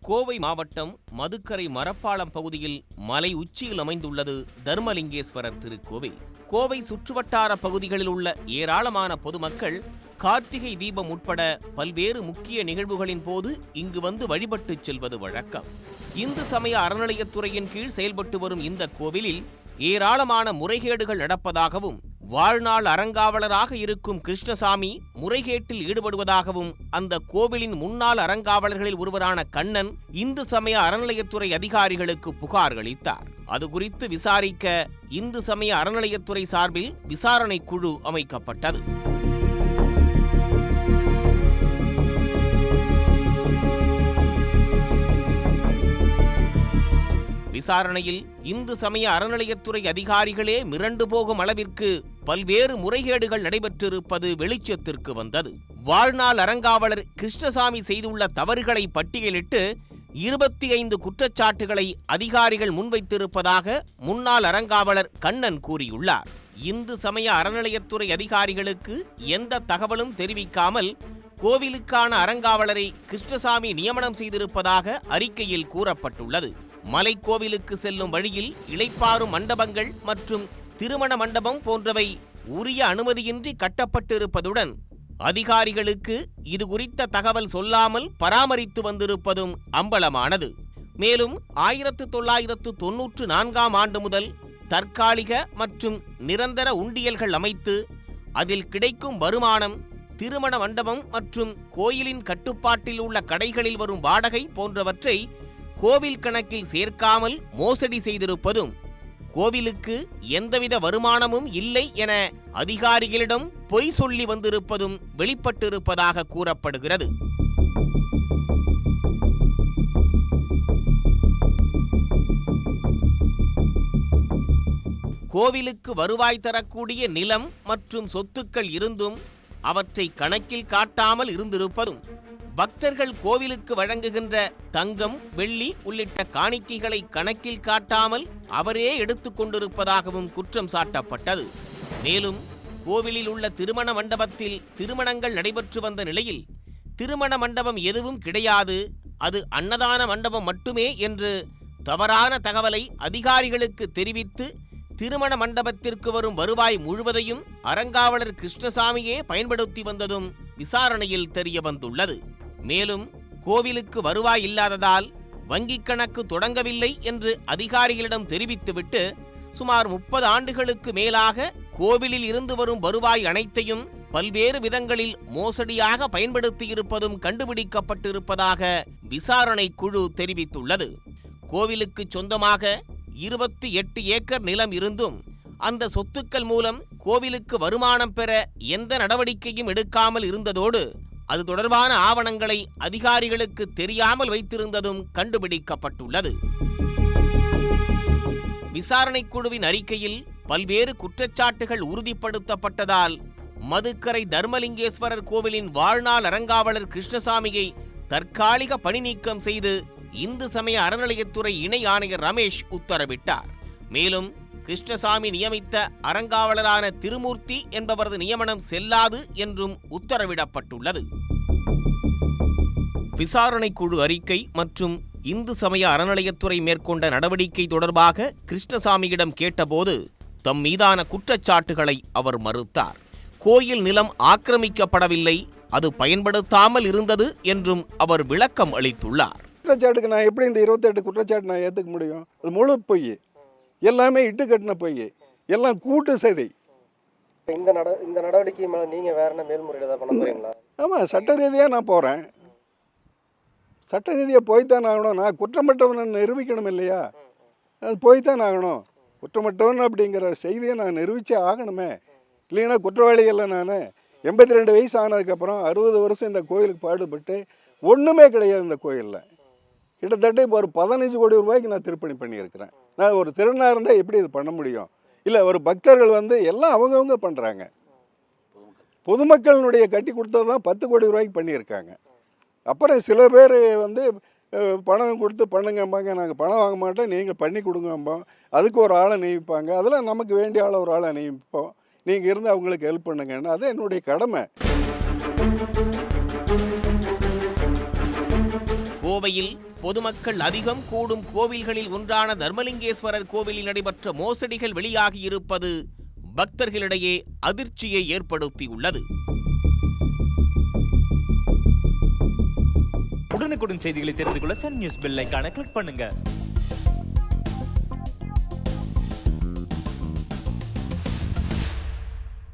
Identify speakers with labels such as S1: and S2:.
S1: கோவை மாவட்டம் மதுக்கரை மரப்பாலம் பகுதியில் மலை உச்சியில் அமைந்துள்ளது தர்மலிங்கேஸ்வரர் திருக்கோவில். கோவை சுற்றுவட்டார பகுதிகளில் உள்ள ஏராளமான பொதுமக்கள் கார்த்திகை தீபம் உட்பட பல்வேறு முக்கிய நிகழ்வுகளின் போது இங்கு வந்து வழிபட்டு செல்வது வழக்கம். இந்து சமய அறநிலையத்துறையின் கீழ் செயல்பட்டு வரும் இந்த கோவிலில் ஏராளமான முறைகேடுகள் நடப்பதாகவும் வாழ்நாள் அறங்காவலராக இருக்கும் கிருஷ்ணசாமி முறைகேட்டில் ஈடுபடுவதாகவும் அந்த கோவிலின் முன்னாள் அறங்காவலர்களில் ஒருவரான கண்ணன் இந்து சமய அறநிலையத்துறை அதிகாரிகளுக்கு புகார் அளித்தார். அது குறித்து விசாரிக்க இந்து சமய அறநிலையத்துறை சார்பில் விசாரணை குழு அமைக்கப்பட்டது. விசாரணையில் இந்து சமய அறநிலையத்துறை அதிகாரிகளே மிரண்டு போகும் அளவிற்கு பல்வேறு முறைகேடுகள் நடைபெற்றிருப்பது வெளிச்சத்திற்கு வந்தது. வாழ்நாள் அறங்காவலர் கிருஷ்ணசாமி செய்துள்ள தவறுகளை பட்டியலிட்டு 25 குற்றச்சாட்டுகளை அதிகாரிகள் முன்வைத்திருப்பதாக முன்னாள் அறங்காவலர் கண்ணன் கூறியுள்ளார். இந்து சமய அறநிலையத்துறை அதிகாரிகளுக்கு எந்த தகவலும் தெரிவிக்காமல் கோவிலுக்கான அறங்காவலரை கிருஷ்ணசாமி நியமனம் செய்திருப்பதாக அறிக்கையில் கூறப்பட்டுள்ளது. மலைக்கோவிலுக்கு செல்லும் வழியில் இளைப்பாறும் மண்டபங்கள் மற்றும் திருமண மண்டபம் போன்றவை உரிய அனுமதியின்றி கட்டப்பட்டிருப்பதுடன் அதிகாரிகளுக்கு இது குறித்த தகவல் சொல்லாமல் பராமரித்து வந்திருப்பதும் அம்பலமானது. மேலும் 1994ஆம் ஆண்டு முதல் தற்காலிக மற்றும் நிரந்தர உண்டியல்கள் அமைத்து அதில் கிடைக்கும் வருமானம் திருமண மண்டபம் மற்றும் கோயிலின் கட்டுப்பாட்டில் உள்ள கடைகளில் வரும் வாடகை போன்றவற்றை கோவில் கணக்கில் சேர்க்காமல் மோசடி செய்திருப்பதும் கோவிலுக்கு எந்தவித வருமானமும் இல்லை என அதிகாரிகளிடம் பொய் சொல்லி வந்திருப்பதும் வெளிப்பட்டிருப்பதாக கூறப்படுகிறது. கோவிலுக்கு வருவாய் தரக்கூடிய நிலம் மற்றும் சொத்துக்கள் இருந்தும் அவற்றை கணக்கில் காட்டாமல் இருந்திருப்பதும் பக்தர்கள் கோவிலுக்கு வழங்குகின்ற தங்கம், வெள்ளி உள்ளிட்ட காணிக்கைகளை கணக்கில் காட்டாமல் அவரே எடுத்துக் கொண்டிருப்பதாகவும் குற்றம் சாட்டப்பட்டது. மேலும் கோவிலில் உள்ள திருமண மண்டபத்தில் திருமணங்கள் நடைபெற்று வந்த நிலையில் திருமண மண்டபம் எதுவும் கிடையாது, அது அன்னதான மண்டபம் மட்டுமே என்று தவறான தகவலை அதிகாரிகளுக்கு தெரிவித்து திருமண மண்டபத்திற்கு வரும் வருவாய் முழுவதையும் அறங்காவலர் கிருஷ்ணசாமியே பயன்படுத்தி வந்ததும் விசாரணையில் தெரிய வந்துள்ளது. மேலும் கோவிலுக்கு வருவாய் இல்லாததால் வங்கிக் கணக்கு தொடங்கவில்லை என்று அதிகாரிகளிடம் தெரிவித்துவிட்டு சுமார் 30 ஆண்டுகளுக்கு மேலாக கோவிலில் இருந்து வரும் வருவாய் அனைத்தையும் பல்வேறு விதங்களில் மோசடியாக பயன்படுத்தியிருப்பதும் கண்டுபிடிக்கப்பட்டிருப்பதாக விசாரணை குழு தெரிவித்துள்ளது. கோவிலுக்கு சொந்தமாக 28 ஏக்கர் நிலம் இருந்தும் அந்த சொத்துக்கள் மூலம் கோவிலுக்கு வருமானம் பெற எந்த நடவடிக்கையும் எடுக்காமல் இருந்ததோடு அது தொடர்பான ஆவணங்களை அதிகாரிகளுக்கு தெரியாமல் வைத்திருந்ததும் கண்டுபிடிக்கப்பட்டுள்ளது. விசாரணை குழுவின் அறிக்கையில் பல்வேறு குற்றச்சாட்டுகள் உறுதிப்படுத்தப்பட்டதால் மதுக்கரை தர்மலிங்கேஸ்வரர் கோவிலின் வாழ்நாள் அறங்காவலர் கிருஷ்ணசாமியை தற்காலிக பணி நீக்கம் செய்து இந்து சமய அறநிலையத்துறை இணை ஆணையர் ரமேஷ் உத்தரவிட்டார். மேலும் கிருஷ்ணசாமி நியமித்த அறங்காவலரான திருமூர்த்தி என்பவரது நியமனம் செல்லாது என்றும் உத்தரவிடப்பட்டுள்ளது. விசாரணை குழு அறிக்கை மற்றும் இந்து சமய அறநிலையத்துறை மேற்கொண்ட நடவடிக்கை தொடர்பாக கிருஷ்ணசாமியிடம் கேட்டபோது தம் மீதான குற்றச்சாட்டுகளை அவர் மறுத்தார். கோயில் நிலம் ஆக்கிரமிக்கப்படவில்லை, அது பயன்படுத்தாமல் இருந்தது என்றும் அவர் விளக்கம் அளித்துள்ளார்.
S2: குற்றச்சாட்டுக்கு நான் எப்படி இந்த 28 குற்றச்சாட்டு நான் ஏற்றுக்க முடியும்? அது முழு பொய், எல்லாமே இட்டு கட்டின பொய், எல்லாம் கூட்டு செய்தி.
S3: இந்த நடவடிக்கை மேலே நீங்கள் வேற என்ன மேல்முறையில் தான் பண்ண போறீங்களா?
S2: ஆமாம், சட்ட ரீதியாக நான் போகிறேன். சட்ட ரீதியாக போய்த்தான் ஆகணும். நான் குற்றமற்றவனை நிரூபிக்கணும் இல்லையா? அது போய்த்தான் ஆகணும். குற்றமற்றவன் அப்படிங்கிற செய்தியை நான் நிரூபித்தே ஆகணுமே. இல்லைன்னா குற்றவாளி இல்லை. நான் 82 வயசு ஆனதுக்கப்புறம் 60 வருஷம் இந்த கோயிலுக்கு பாடுபட்டு ஒன்றுமே கிடையாது. இந்த கோயிலில் கிட்டத்தட்ட இப்போ ஒரு 15 கோடி ரூபாய்க்கு நான் திருப்பணி பண்ணியிருக்கிறேன். நான் ஒரு திருநாக இருந்தால் எப்படி இது பண்ண முடியும்? இல்லை, ஒரு பக்தர்கள் எல்லாம் அவங்கவுங்க பண்ணுறாங்க. பொதுமக்களினுடைய கட்டி கொடுத்தது தான் 10 கோடி ரூபாய்க்கு பண்ணியிருக்காங்க. அப்புறம் சில பேர் பணம் கொடுத்து பண்ணுங்கம்பாங்க, நாங்கள் பணம் வாங்க மாட்டோம், நீங்கள் பண்ணி கொடுங்கம்போம். அதுக்கு ஒரு ஆளை நியமிப்பாங்க. அதெல்லாம் நமக்கு வேண்டிய ஆளை ஒரு ஆளை நியமிப்போம். நீங்கள் இருந்து அவங்களுக்கு ஹெல்ப் பண்ணுங்கன்னு. அது என்னுடைய கடமை.
S1: கோவையில் பொதுமக்கள் அதிகம் கூடும் கோவில்களில் ஒன்றான தர்மலிங்கேஸ்வரர் கோவிலில் நடைபெற்ற மோசடிகள் வெளியாகியிருப்பது பக்தர்களிடையே அதிர்ச்சியை ஏற்படுத்தியுள்ளது.
S4: உடனுக்குடன் செய்திகளை தெரிந்து கொள்ள சன் நியூஸ் பெல் ஐகானை கிளிக் பண்ணுங்க.